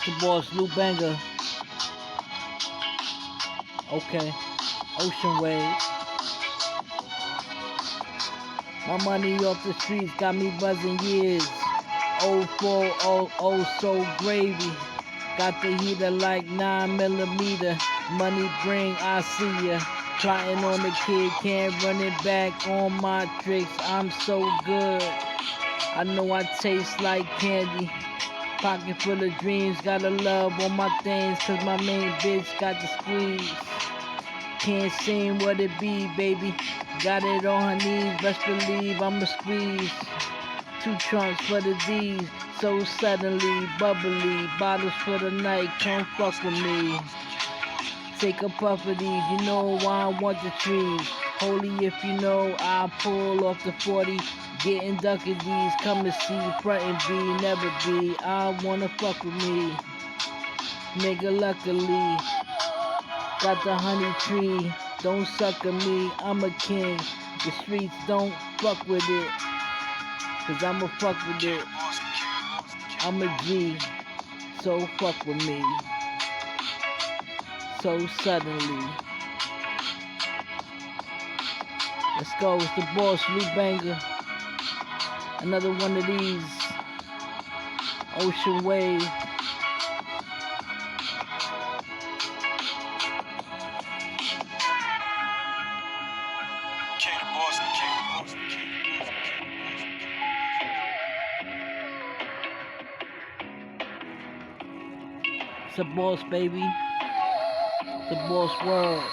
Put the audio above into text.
the boss, Lou Banger. Okay, Ocean Wave. My money off the streets got me buzzing years. 04, oh so gravy. Got the heater like 9mm. Money bring, I see ya. Plotting on the kid, can't run it back on my tricks. I'm so good. I know I taste like candy. Pocket full of dreams, gotta love all my things, cause my main bitch got the squeeze. Can't seem what it be, baby. Got it on her knees, best believe I'ma squeeze. 2 trunks for the D's, so suddenly bubbly. Bottles for the night, come fuck with me. Take a puff of these, you know why I want the trees. Holy if you know, I pull off the 40. Getting ducking these, come to see, front and be, never be. I wanna fuck with me. Nigga, luckily, got the honey tree. Don't suck at me, I'm a king. The streets don't fuck with it, cause I'ma fuck with it. I'm a G, so fuck with me. So suddenly. Let's go, it's the boss, Lou Banger. Another one of these. Ocean Wave. It's a boss, baby. It's a boss world.